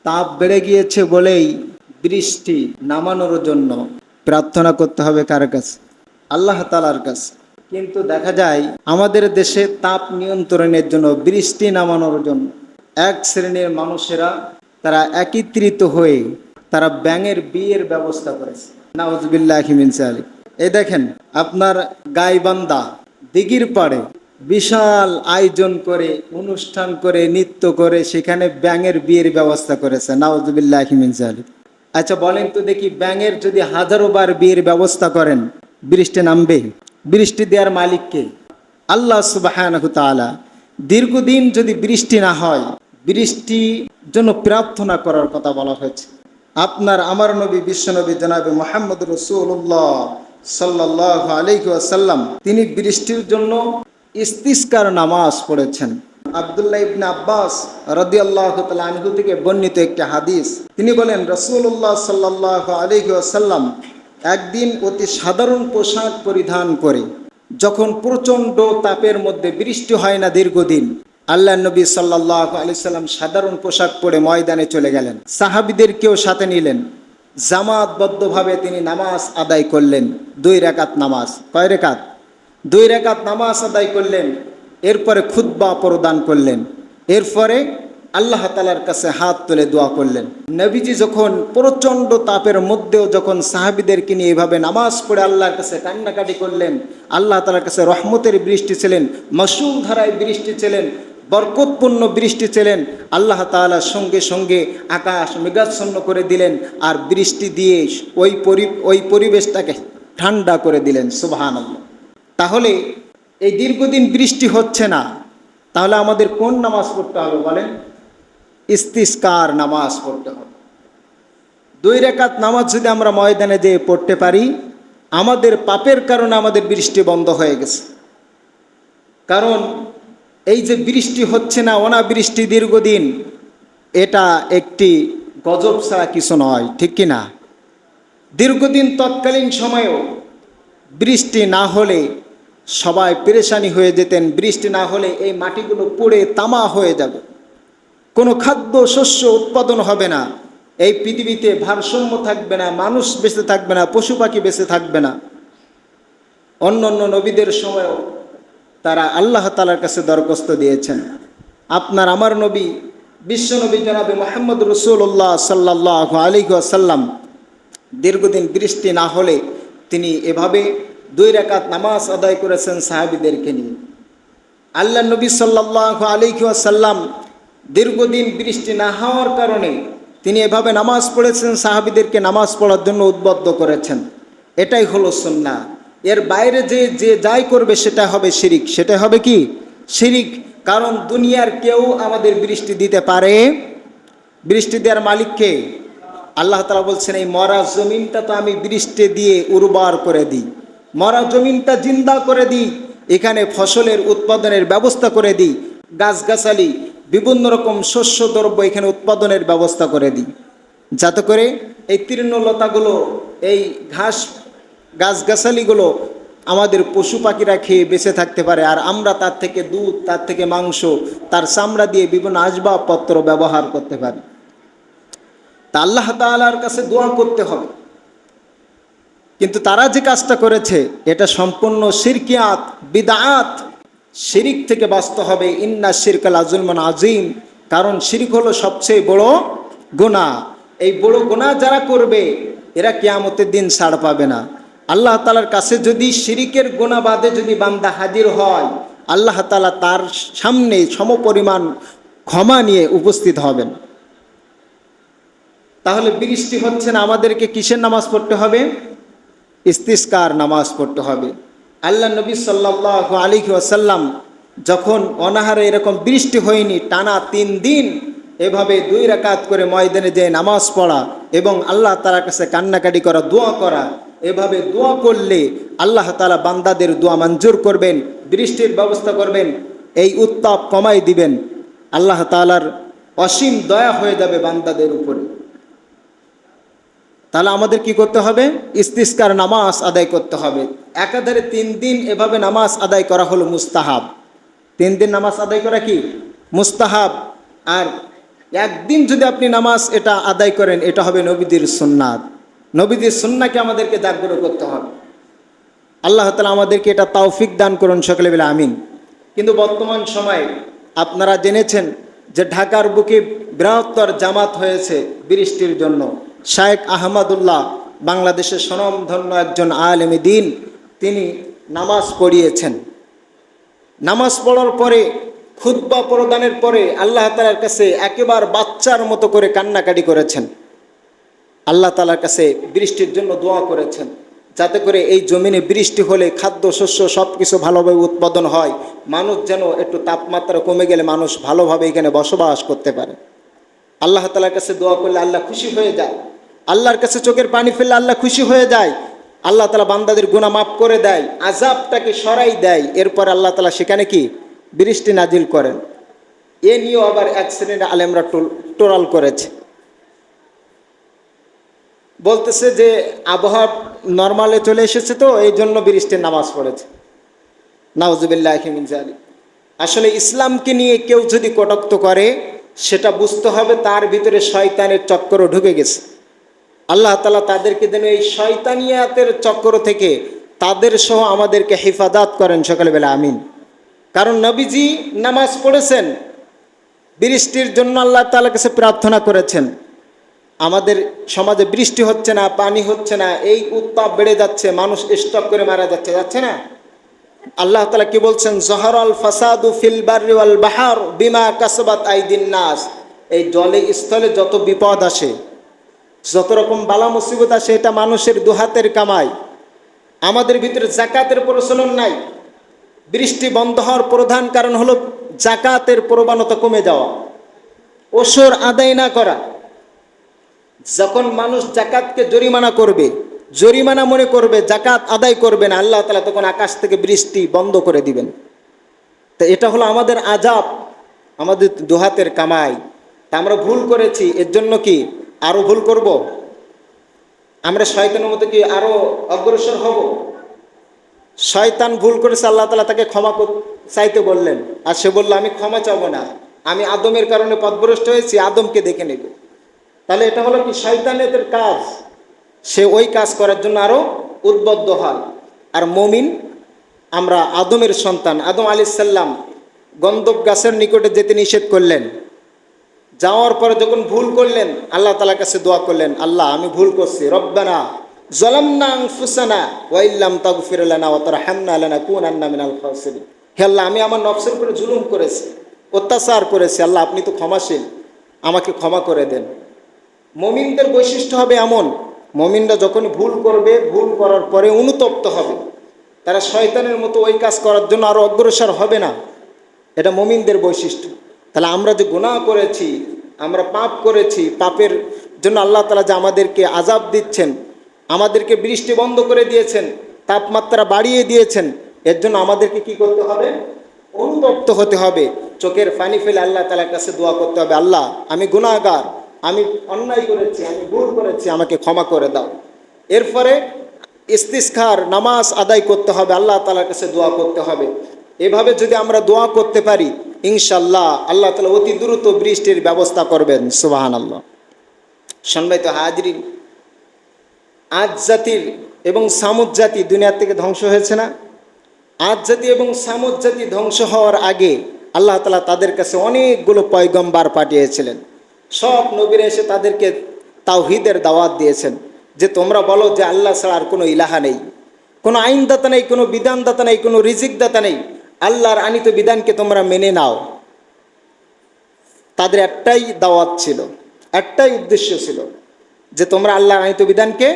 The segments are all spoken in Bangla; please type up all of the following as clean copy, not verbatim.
তাপ বেড়ে গিয়েছে বলেই বৃষ্টি নামানোর জন্য প্রার্থনা করতে হবে কার কাছে? আল্লাহ তাআলার কাছে। কিন্তু দেখা যায় আমাদের দেশে তাপ নিয়ন্ত্রণের জন্য, বৃষ্টি নামানোর জন্য এক শ্রেণীর মানুষেরা তারা একত্রিত হয়ে তারা ব্যাঙের বিয়ের ব্যবস্থা করেছে। নাউজুবিল্লাহি মিন যালিক। এই দেখেন আপনার গাইবান্ধা দিঘির পাড়ে বিশাল আয়োজন করে, অনুষ্ঠান করে, নৃত্য করে সেখানে ব্যাঙের বিয়ের ব্যবস্থা করেছে। নাউজুবিল্লাহি মিন যালিক। আচ্ছা বলেন তো দেখি, ব্যাঙের যদি হাজারো বার বিয়ের ব্যবস্থা করেন, বৃষ্টি নামবে? বৃষ্টি দেওয়ার মালিক কে? আল্লাহ সুবহানাহু তাআলা। দীর্ঘদিন যদি বৃষ্টি না হয়, বৃষ্টির জন্য প্রার্থনা করার কথা বলা হয়েছে। আপনার আমার নবী বিশ্বনবী জনাবে মুহাম্মদ রাসূলুল্লাহ সাল্লাল্লাহু আলাইহি ওয়াসাল্লাম তিনি বৃষ্টির জন্য ইস্তিসকার নামাজ পড়েছেন। আব্দুল্লাহ ইবনে আব্বাস রাদিয়াল্লাহু তাআলা আনহু থেকে বর্ণিত একটি হাদিস, তিনি বলেন রাসূলুল্লাহ সাল্লাল্লাহু আলাইহি ওয়াসাল্লাম একদিন অতি সাধারণ পোশাক পরিধান করে, যখন প্রচণ্ড তাপের মধ্যে বৃষ্টি হয় না দীর্ঘদিন, আল্লাহ নবী সাল্লাল্লাহু আলাইহি সাল্লাম সাধারণ পোশাক পরে ময়দানে চলে গেলেন। সাহাবীদেরকেও সাথে নিলেন। জামাতবদ্ধভাবে তিনি নামাজ আদায় করলেন, 2 রাকাত নামাজ। কয় রাকাত? 2 রাকাত নামাজ আদায় করলেন। এরপরে খুতবা প্রদান করলেন। এরপরে আল্লাহ তাআলার কাছে হাত তুলে দোয়া করলেন। নবীজি যখন প্রচণ্ড তাপের মধ্যেও যখন সাহাবীদেরকে নিয়ে এভাবে নামাজ পড়ে আল্লাহর কাছে কান্নাকাটি করলেন, আল্লাহ তাআলার কাছে রহমতের বৃষ্টি ছিলেন, মাসুল ধারায় বৃষ্টি ছিলেন, বরকতপূর্ণ বৃষ্টি ছিলেন। আল্লাহ তাআলা সঙ্গে সঙ্গে আকাশ মেঘাচ্ছন্ন করে দিলেন আর বৃষ্টি দিয়ে ওই পরিবেশটাকে ঠান্ডা করে দিলেন। সুবহানাল্লাহ। তাহলে এই দীর্ঘদিন বৃষ্টি হচ্ছে না, তাহলে আমাদের কোন নামাজ পড়তে হবে বলেন? ইস্তিসকার নামাজ পড়তে হবে। 2 রাকাত নামাজ যদি আমরা ময়দানে যেয়ে পড়তে পারি, আমাদের পাপের কারণে আমাদের বৃষ্টি বন্ধ হয়ে গেছে। কারণ এই যে বৃষ্টি হচ্ছে না, অনাবৃষ্টি দীর্ঘদিন, এটা একটি গজব ছাড়া কিছু নয়, ঠিক কি না? দীর্ঘদিন তৎকালীন সময়েও বৃষ্টি না হলে সবাই পেরেশানি হয়ে যেতেন। বৃষ্টি না হলে এই মাটিগুলো পুড়ে তামা হয়ে যাবে, কোনো খাদ্য শস্য উৎপাদন হবে না, এই পৃথিবীতে ভারসাম্য থাকবে না, মানুষ বেঁচে থাকবে না, পশু পাখি বেঁচে থাকবে না। অন্য অন্য নবীদের সময়ও তারা আল্লাহ তাআলার কাছে দরখাস্ত দিয়েছেন। আপনার আমার নবী বিশ্বনবী জনাবে মুহাম্মদ রাসূলুল্লাহ সাল্লাল্লাহু আলাইহি ওয়াসাল্লাম দীর্ঘদিন বৃষ্টি না হলে তিনি এভাবে 2 রাকাত নামাজ আদায় করেছেন সাহাবীদেরকে নিয়ে। আল্লাহ নবী সাল্লাল্লাহু আলাইহি ওয়াসাল্লাম দীর্ঘদিন বৃষ্টি না হওয়ার কারণে তিনি এভাবে নামাজ পড়েছেন, সাহাবীদেরকে নামাজ পড়ার জন্য উদ্বুদ্ধ করেছেন। এটাই হলো সুন্নাহ। এর বাইরে যে যাই করবে সেটা হবে শিরিক। সেটা হবে কি? শিরিক। কারণ দুনিয়ার কেউ আমাদের বৃষ্টি দিতে পারে? বৃষ্টি দেওয়ার মালিক কে? আল্লাহ তাআলা বলছেন, এই মরা জমিনটা তো আমি বৃষ্টি দিয়ে উর্বর করে দিই, মরা জমিনটা জিন্দা করে দিই, এখানে ফসলের উৎপাদনের ব্যবস্থা করে দিই, গাছগাছালি বিভিন্ন রকম শস্য দ্রব্য এখানে উৎপাদনের ব্যবস্থা করে দিই, যাতে করে এই তৃণলতাগুলো, এই গাছগাছালিগুলো আমাদের পশু পাখিরা খেয়ে বেঁচে থাকতে পারে, আর আমরা তার থেকে দুধ, তার থেকে মাংস, তার চামড়া দিয়ে বিভিন্ন আসবাবপত্র ব্যবহার করতে পারি। তা আল্লাহ তাআলার কাছে দোয়া করতে হবে। কিন্তু তারা যে কাজটা করেছে এটা সম্পূর্ণ শিরকিয়াত, বিদআত। শিরিক থেকে বাঁচতে হবে। ইন্না শিরকা লাযুলমুন আযীম। কারণ শিরিক হলো সবচেয়ে বড় গুনাহ। এই বড় গুনাহ যারা করবে এরা কিয়ামতের দিন ছাড় পাবে না। আল্লাহ তাআলার কাছে যদি শিরিকের গুনাহ বাদে যদি বান্দা হাজির হয়, আল্লাহ তাআলা তার সামনে সমপরিমাণ ক্ষমা নিয়ে উপস্থিত হবেন। তাহলে বৃষ্টি হচ্ছে না, আমাদেরকে কিসের নামাজ পড়তে হবে? ইস্তিসকার নামাজ পড়তে হবে। আল্লাহ নবী সাল্লাল্লাহু আলাইহি ওয়াসাল্লাম যখন অনাহারে এরকম বৃষ্টি হয়নি, টানা 3 দিন এভাবে 2 রাকাত করে ময়দানে যেয়ে নামাজ পড়া এবং আল্লাহ তাআলার কাছে কান্নাকাটি করা, দোয়া করা, এভাবে দোয়া করলে আল্লাহ তাআলা বান্দাদের দোয়া মঞ্জুর করবেন, বৃষ্টির ব্যবস্থা করবেন, এই উত্তাপ কমাই দিবেন। আল্লাহ তাআলার অসীম দয়া হয়ে যাবে বান্দাদের উপরে। তাহলে আমাদের কি করতে হবে? ইস্তিসকার নামাজ আদায় করতে হবে। একাধারে 3 দিন এভাবে নামাজ আদায় করা হলো মুস্তাহাব। 3 দিন নামাজ আদায় করা কি মুস্তাহাব। আর একদিন যদি আপনি নামাজ এটা আদায় করেন, এটা হবে নবীদের সুন্নাত। নবীদের সুন্নাহকে আমাদেরকে জাগ্রত করতে হবে। আল্লাহ তাআলা আমাদেরকে এটা তৌফিক দান করুন, সকলে বলে আমিন। কিন্তু বর্তমান সময়ে আপনারা জেনেছেন যে ঢাকার বুকে বৃহত্তর জামাত হয়েছে বৃষ্টির জন্য। শায়েখ আহমদুল্লাহ বাংলাদেশের স্বনামধন্য একজন আলেমে দ্বীন, তিনি নামাজ পড়িয়েছেন। নামাজ পড়ার পরে খুতবা প্রদানের পরে আল্লাহ তাআলার কাছে একেবারে বাচ্চার মতো করে কান্নাকাটি করেছেন। আল্লাহ তাআলার কাছে বৃষ্টির জন্য দোয়া করেছেন, যাতে করে এই জমিনে বৃষ্টি হলে খাদ্য শস্য সব কিছু ভালোভাবে উৎপাদন হয়, মানুষ যেন একটু তাপমাত্রা কমে গেলে মানুষ ভালোভাবে এখানে বসবাস করতে পারে। আল্লাহ তাআলার কাছে দোয়া করলে আল্লাহ খুশি হয়ে যায়। আল্লাহর কাছে চোখের পানি ফেললে আল্লাহ খুশি হয়ে যায়। আল্লাহ তাআলা বান্দাদের গুনাহ মাফ করে দেয়, আযাবটাকে সরাই দেয়। এরপর আল্লাহ তাআলা সেখানে কি বৃষ্টি নাজিল করেন। এ নিয়েও আবার এক শ্রেণীর আলেমরা টোরাল করেছে, বলতেছে যে আবহাওয়া নর্মালে চলে এসেছে তো এই জন্য বৃষ্টির নামাজ পড়েছে। নাউজুবিল্লাহি মিন যালিক। আসলে ইসলামকে নিয়ে কেউ যদি কটাক্ষ করে, সেটা বুঝতে হবে তার ভিতরে শয়তানের চক্র ঢুকে গেছে। আল্লাহ তাআলা তাদেরকে যেন এই শয়তানিয়াতের চক্র থেকে তাদের সহ আমাদেরকে হেফাজত করেন, সকলে বলে আমিন। কারণ নবীজি নামাজ পড়েছেন, বৃষ্টির জন্য আল্লাহ তাআলার কাছে প্রার্থনা করেছেন। আমাদের সমাজে বৃষ্টি হচ্ছে না, পানি হচ্ছে না, এই উত্তাপ বেড়ে যাচ্ছে, মানুষ স্টক করে মারা যাচ্ছে না। আল্লাহ তাআলা কি বলছেন? জহরাল ফাসাদু ফিল বাররি ওয়াল বাহর বিমা কাসাবাত আইদিন নাস। এই জলে স্থলে যত বিপদ আসে, যত রকম বালা মুসিবত আসে, এটা মানুষের দুহাতের কামাই। আমাদের ভিতরে যাকাতের প্রচলন নাই। বৃষ্টি বন্ধ হওয়ার প্রধান কারণ হলো যাকাতের প্রবণতা কমে যাওয়া, ওসর আদায় না করা। যখন মানুষ যাকাতকে জরিমানা করবে, জরিমানা মনে করবে, যাকাত আদায় করবে না, আল্লাহ তাআলা তখন আকাশ থেকে বৃষ্টি বন্ধ করে দিবেন। তো এটা হলো আমাদের আযাব, আমাদের দুহাতের কামাই। তা আমরা ভুল করেছি, এর জন্য কি আরো ভুল করব? আমরা শয়তানের মতো কি আরো অগ্রসর হব? শয়তান ভুল করেছে, আল্লাহ তাআলা তাকে ক্ষমা চাইতে বললেন, আর সে বলল আমি ক্ষমা চাবো না, আমি আদমের কারণে পথভ্রষ্ট হয়েছি, আদমকে দেখে নেব। তাহলে এটা হলো কি শয়তানের কাজ, সে ওই কাজ করার জন্য আরো উদ্বুদ্ধ হয়। আর মুমিন আমরা আদমের সন্তান, আদম আলাইহিস সালাম গন্ধব গাছের নিকটে যেতে নিষেধ করলেন। যাওয়ার পরে যখন ভুল করলেন, আল্লাহ তাআলার কাছে দোয়া করলেন, আল্লাহ আমি ভুল করছি, রব্বানা যালামনা আনফুসানা ওয়া ইল্লাম তাগফির লানা ওয়া তারহামনা লানাকুনান্না মিনাল খাসিরিন। হে আল্লাহ, আমি আমার নফসের উপরে জুলুম করেছি, অত্যাচার করেছি, আল্লাহ আপনি তো ক্ষমাশীল, আমাকে ক্ষমা করে দেন। মুমিনদের বৈশিষ্ট্য হবে এমন, মুমিনরা যখন ভুল করবে, ভুল করার পরে অনুতপ্ত হবে, তারা শয়তানের মতো ওই কাজ করার জন্য আরো অগ্রসর হবে না। এটা মুমিনদের বৈশিষ্ট্য। তাহলে আমরা যে গুনাহ করেছি, আমরা পাপ করেছি, পাপের জন্য আল্লাহ তাআলা যে আমাদেরকে আযাব দিচ্ছেন, আমাদেরকে বৃষ্টি বন্ধ করে দিয়েছেন, তাপমাত্রা বাড়িয়ে দিয়েছেন, এর জন্য আমাদেরকে কি করতে হবে? অনুতপ্ত হতে হবে, চোখের পানি ফেলে আল্লাহ তাআলার কাছে দোয়া করতে হবে, আল্লাহ আমি গুনাহগার, আমি অন্যায় করেছি, আমি ভুল করেছি, আমাকে ক্ষমা করে দাও। এরপরে ইস্তিসখার নামাজ আদায় করতে হবে, আল্লাহ তাআলার কাছে দোয়া করতে হবে। এভাবে যদি আমরা দোয়া করতে পারি, ইনশাআল্লাহ আল্লাহ তাআলা অতি দ্রুত বৃষ্টির ব্যবস্থা করবেন। সুবহানাল্লাহ। সম্মানিত হাজরিন, আদ জাতির এবং সামুদ জাতি দুনিয়া থেকে ধ্বংস হয়েছে না? আদ জাতি এবং সামুদ জাতি ধ্বংস হওয়ার আগে আল্লাহ তাআলা তাদের কাছে অনেকগুলো পয়গম্বর পাঠিয়েছিলেন। সব নবীরা এসে তাদেরকে তাওহীদের দাওয়াত দিয়েছেন, যে তোমরা বলো যে আল্লাহ ছাড়া আর কোনো ইলাহা নেই, কোনো আইনদাতা নেই, কোনো বিধানদাতা নেই, কোনো রিজিকদাতা নেই, আল্লাহর আনিত বিধানকে তোমরা মেনে নাও। তাদের একটাই দাওয়াত ছিল, একটাই উদ্দেশ্য ছিল, যে তোমরা আল্লাহর আনিত বিধানকে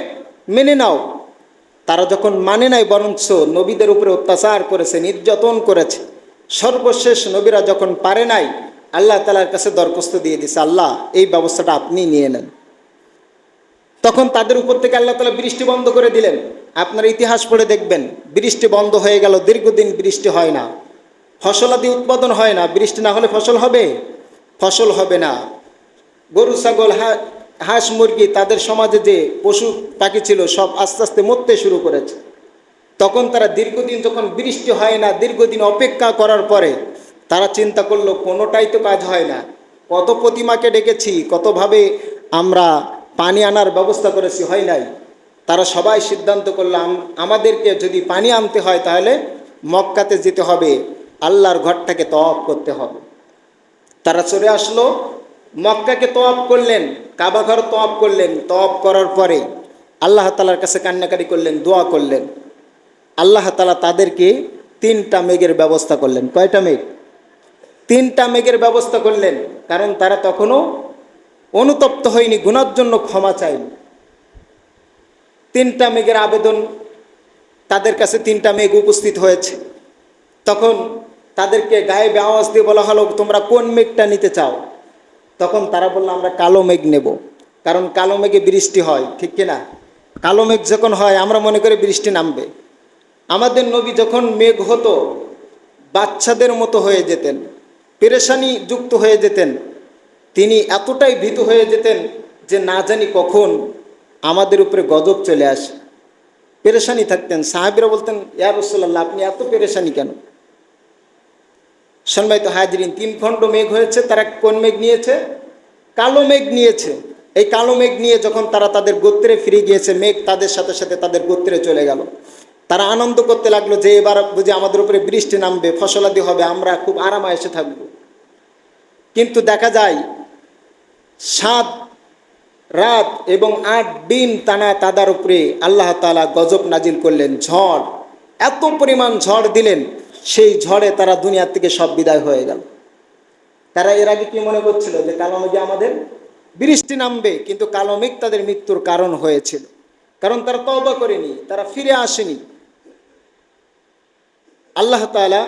মেনে নাও। তারা যখন মানে নাই, বরঞ্চ নবীদের উপরে অত্যাচার করেছে, নির্যাতন করেছে। সর্বশেষ নবীরা যখন পারে নাই, আল্লাহ তাআলার কাছে দরখাস্ত দিয়ে দিছে, আল্লাহ এই ব্যবস্থাটা আপনি নিয়ে নেন। তখন তাদের উপর থেকে আল্লাহ তাআলা বৃষ্টি বন্ধ করে দিলেন। আপনার ইতিহাস পড়ে দেখবেন, বৃষ্টি বন্ধ হয়ে গেল, দীর্ঘদিন বৃষ্টি হয় না, ফসলাদি উৎপাদন হয় না। বৃষ্টি না হলে ফসল হবে? ফসল হবে না। গরু ছাগল হাঁস মুরগি, তাদের সমাজে যে পশু পাখি ছিল, সব আস্তে আস্তে মরতে শুরু করেছে। তখন তারা দীর্ঘদিন যখন বৃষ্টি হয় না, দীর্ঘদিন অপেক্ষা করার পরে তারা চিন্তা করলো কোনোটাই তো কাজ হয় না, কত প্রতিমাকে ডেকেছি, কতভাবে আমরা পানি আনার ব্যবস্থা করেছি, হয় নাই। তারা সবাই সিদ্ধান্ত করলাম আমাদেরকে যদি পানি আনতে হয় তাহলে মক্কাতে যেতে হবে, আল্লাহর ঘরটাকে তওয়াফ করতে হবে। তারা চলে আসলো, মক্কাকে তওয়াফ করলেন, কাবা ঘর তওয়াফ করলেন। তওয়াফ করার পরে আল্লাহ তাআলার কাছে কান্নাকাটি করলেন, দোয়া করলেন। আল্লাহ তাআলা তাদেরকে 3টা মেঘের ব্যবস্থা করলেন। কয়টা মেঘ? 3টা মেঘের ব্যবস্থা করলেন, কারণ তারা তখনও অনুতপ্ত হয়নি, গুনার জন্য ক্ষমা চায়নি। 3টা মেঘের আবেদন, তাদের কাছে 3টা মেঘ উপস্থিত হয়েছে। তখন তাদেরকে গায়েবে আওয়াজ দিয়ে বলা হলো, তোমরা কোন মেঘটা নিতে চাও? তখন তারা বলল, আমরা কালো মেঘ নেব, কারণ কালো মেঘে বৃষ্টি হয়, ঠিক কিনা? কালো মেঘ যখন হয় আমরা মনে করি বৃষ্টি নামবে। আমাদের নবী যখন মেঘ হতো বাচ্চাদের মতো হয়ে যেতেন, পেরেশানি যুক্ত হয়ে যেতেন। তিনি এতটাই ভীত হয়ে যেতেন যে না জানি কখন আমাদের উপরে গজব চলে আসে, পেরেশানি থাকতেন। সাহাবীরা বলতেন, ইয়া রাসূলুল্লাহ, আপনি এত পেরেশানি কেন? সম্মানিত হাজিরিন, 3 খণ্ড মেঘ হয়েছে। তারা কোন মেঘ নিয়েছে? কালো মেঘ নিয়েছে। এই কালো মেঘ নিয়ে যখন তারা তাদের গোত্রে ফিরে গিয়েছে, মেঘ তাদের সাথে সাথে তাদের গোত্রে চলে গেল। তারা আনন্দ করতে লাগলো যে এবার বুঝি আমাদের উপরে বৃষ্টি নামবে, ফসলাদি হবে, আমরা খুব আরামায়েশে থাকব। কিন্তু দেখা যায় 7 রাত এবং 8 দিন টানা তাদের উপরে আল্লাহ তাআলা গজব নাজিল করলেন, ঝড়। এত পরিমাণ ঝড় দিলেন, সেই ঝড়ে তারা দুনিয়া থেকে সব বিদায় হয়ে গেল। তারা এর আগে কি মনে করছিল যে কালো মেঘে আমাদের বৃষ্টি নামবে, কিন্তু কালো মেঘ তাদের মৃত্যুর কারণ হয়েছিল, কারণ তারা তওবা করেনি, তারা ফিরে আসেনি। আল্লাহ তাআলা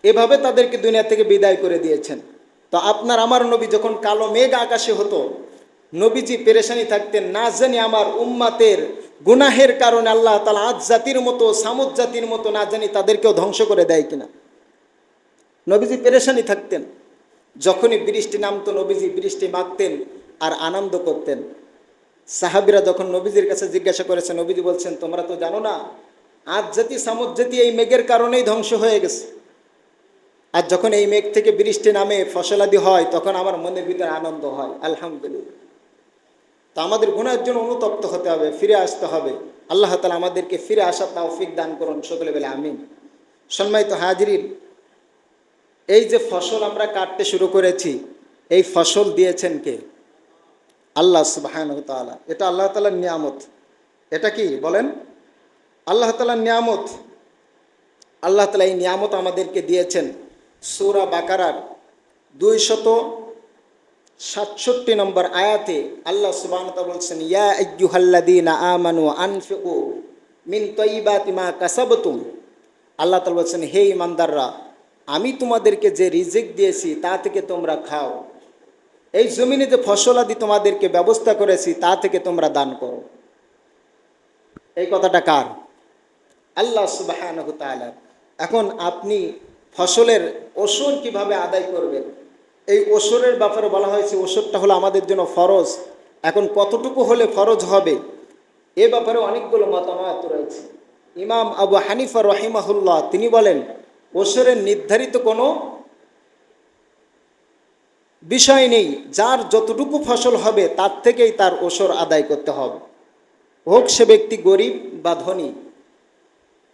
এভাবে তাদেরকে দুনিয়া থেকে বিদায় করে দিয়েছেন। তো আপনার আমার নবী যখন কালো মেঘ আকাশে হতো, নবীজি পেরেশানি থাকতেন, না জানি আমার উম্মাতের গুনাহের কারণে আল্লাহ তাআলা আদ জাতির মতো, সামুদ জাতির মতো না জানি তাদেরকেও ধ্বংস করে দেয় কিনা। নবীজি পেরেশানি থাকতেন। যখনই বৃষ্টি নামতো নবীজি বৃষ্টি মাগতেন আর আনন্দ করতেন। সাহাবীরা যখন নবীজির কাছে জিজ্ঞাসা করেছে, নবীজি বলছেন, তোমরা তো জানো না, আদ জাতি সামুদ জাতি এই মেঘের কারণেই ধ্বংস হয়ে গেছে। আর যখন এই মেঘ থেকে বৃষ্টি নামে, ফসলাদি হয়, তখন আমার মনের ভিতরে আনন্দ হয়, আলহামদুলিল্লাহ। তো আমাদের গুনাহের জন্য অনুতপ্ত হতে হবে, ফিরে আসতে হবে। আল্লাহ তাআলা আমাদেরকে ফিরে আসার তৌফিক দান করুন, সকলে বলে আমিন। সম্মানিত হাজিরিন, এই যে ফসল আমরা কাটতে শুরু করেছি, এই ফসল দিয়েছেন কে? আল্লাহ সুবহানাহু ওয়া তাআলা। এটা আল্লাহ তাআলার নিয়ামত। এটা কি বলেন? আল্লাহ তাআলার নিয়ামত। আল্লাহ তাআলা এই নিয়ামত আমাদেরকে দিয়েছেন। সূরা বাকারার 267 নম্বর আয়াতে আল্লাহ সুবহানাহু ওয়া তাআলা বলছেন, ইয়া আইয়ুহাল্লাযীনা আমানু আনফিকু মিন তাইয়্যিবাতি মা কাসাবতুম। আল্লাহ তাআলা বলছেন, হে ঈমানদাররা, আমি তোমাদেরকে যে রিজিক দিয়েছি তা থেকে তোমরা খাও। এই জমিনে যে ফসলাদি তোমাদেরকে ব্যবস্থা করেছি তা থেকে তোমরা দান করো। এই কথাটা কার? আল্লাহ সুবহানাহু ওয়া তাআলা। এখন আপনি ফসলের ওসর কিভাবে আদায় করবেন, এই ওসরের ব্যাপারে বলা হয়েছে, ওসরটা হলো আমাদের জন্য ফরজ। এখন কতটুকু হলে ফরজ হবে, এ ব্যাপারে অনেকগুলো মতামত রয়েছে। ইমাম আবু হানিফা রহিমাহুল্লাহ তিনি বলেন, ওসরের নির্ধারিত কোনো বিষয় নেই, যার যতটুকু ফসল হবে তার থেকেই তার ওসর আদায় করতে হবে, হোক সে ব্যক্তি গরিব বা ধনী,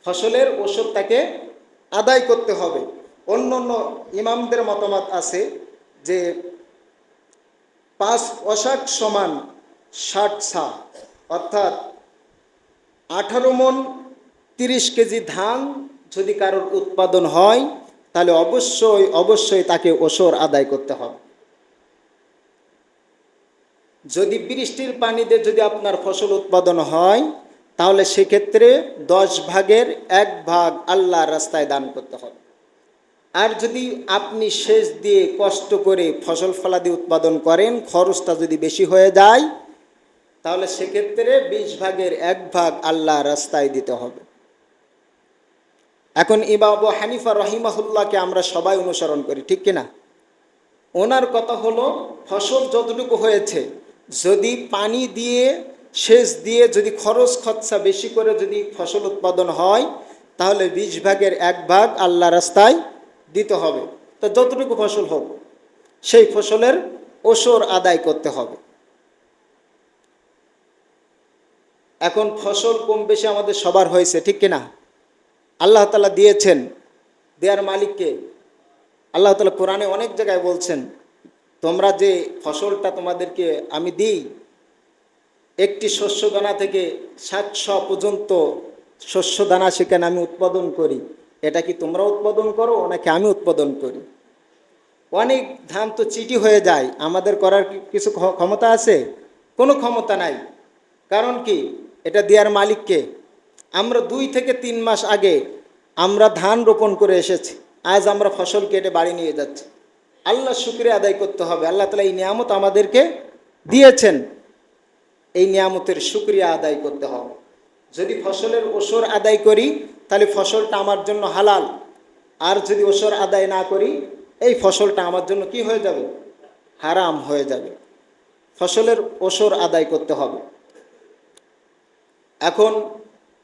ফসলের ওসর তাকে আদায় করতে হবে। অন্য অন্য ইমামদের মতামত আছে যে 5 ওয়াসাক সমান 60 সা, অর্থাৎ 18 মণ 30 কেজি ধান যদি কারোর উৎপাদন হয় তাহলে অবশ্যই অবশ্যই তাকে ওসর আদায় করতে হবে। যদি বৃষ্টির পানিতে যদি আপনার ফসল উৎপাদন হয় তাহলে সেক্ষেত্রে 10 ভাগের 1 ভাগ আল্লাহর রাস্তায় দান করতে হবে। আর যদি আপনি সেচ দিয়ে কষ্ট করে ফসল ফলাদি উৎপাদন করেন, খরচটা যদি বেশি হয়ে যায় তাহলে সেক্ষেত্রে 20 ভাগের 1 ভাগ আল্লাহর রাস্তায় দিতে হবে। এখন ইমাম আবু হানিফা রহিমাহুল্লাহকে আমরা সবাই অনুসরণ করি, ঠিক কিনা? ওনার কথা হলো, ফসল যতটুকু হয়েছে যদি পানি দিয়ে সেচ দিয়ে যদি খরচ খরচা বেশি করে যদি ফসল উৎপাদন হয় তাহলে 20 ভাগের 1 ভাগ আল্লাহ রাস্তায় দিতে হবে। তো যতটুকু ফসল হোক সেই ফসলের ওসর আদায় করতে হবে। এখন ফসল কম বেশি আমাদের সবার হয়েছে, ঠিক কিনা? আল্লাহ তাআলা দিয়েছেন, দেয়ার মালিককে। আল্লাহ তাআলা কোরআনে অনেক জায়গায় বলছেন, তোমরা যে ফসলটা তোমাদেরকে আমি দিই, একটি শস্য দানা থেকে 700 পর্যন্ত শস্য দানা সেখানে আমি উৎপাদন করি, এটা কি তোমরা উৎপাদন করো নাকি আমি উৎপাদন করি? অনেক ধান তো চিটি হয়ে যায়, আমাদের করার কিছু ক্ষমতা আছে? কোনো ক্ষমতা নাই। কারণ কি? এটা দেয়ার মালিককে। আমরা 2 থেকে 3 মাস আগে আমরা ধান রোপণ করে এসেছি, আজ আমরা ফসল কেটে বাড়ি নিয়ে যাচ্ছি। আল্লাহ শুকরিয়া আদায় করতে হবে। আল্লাহ তাআলা এই নিয়ামত আমাদেরকে দিয়েছেন, এই নিয়ামতের শুকরিয়া আদায় করতে হবে। যদি ফসলের ওসর আদায় করি তাহলে ফসলটা আমার জন্য হালাল, আর যদি ওসর আদায় না করি এই ফসলটা আমার জন্য কি হয়ে যাবে? হারাম হয়ে যাবে। ফসলের ওসর আদায় করতে হবে। এখন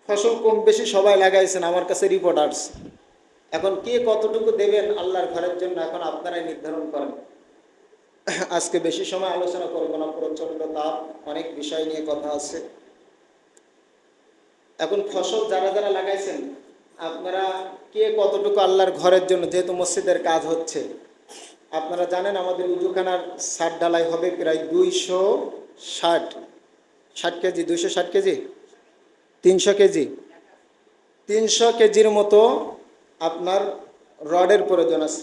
ফসল কম বেশি সবাই লাগাইছেন, আমার কাছে রিপোর্ট আসছে। এখন কে কতটুকু দেবেন আল্লাহর ঘরের জন্য এখন আপনারাই নির্ধারণ করেন। আজকে বেশি সময় আলোচনা করব না, প্রচণ্ড তাপ, অনেক বিষয় নিয়ে কথা আছে। এখন ফসল যারা যারা লাগাইছেন আপনারা কে কতটুকু আল্লাহর ঘরের জন্য, যেহেতু মসজিদের কাজ হচ্ছে, আপনারা জানেন আমাদের উজুখানার ছাদ ঢালাই হবে প্রায় 260 কেজি, 260 কেজি, 300 কেজি, 300 কেজির মতো আপনার রডের প্রয়োজন আছে।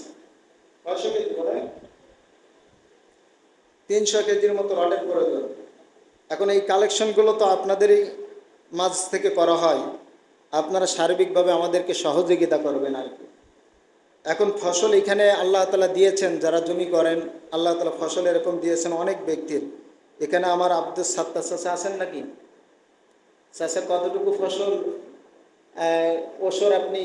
500 কেজি বলে 300 কেজির মতো রডের প্রয়োজন। এখন এই কালেকশনগুলো তো আপনাদেরই মাঝ থেকে করা হয়, আপনারা সার্বিকভাবে আমাদেরকে সহযোগিতা করবেন আর কি। এখন ফসল এখানে আল্লাহ তাআলা দিয়েছেন, যারা জমি করেন আল্লাহ তাআলা ফসল এরকম দিয়েছেন অনেক ব্যক্তির। এখানে আমার আব্দুল সাত্তার চাচা আছেন নাকি? চাচা কতটুকু ফসল ওসর আপনি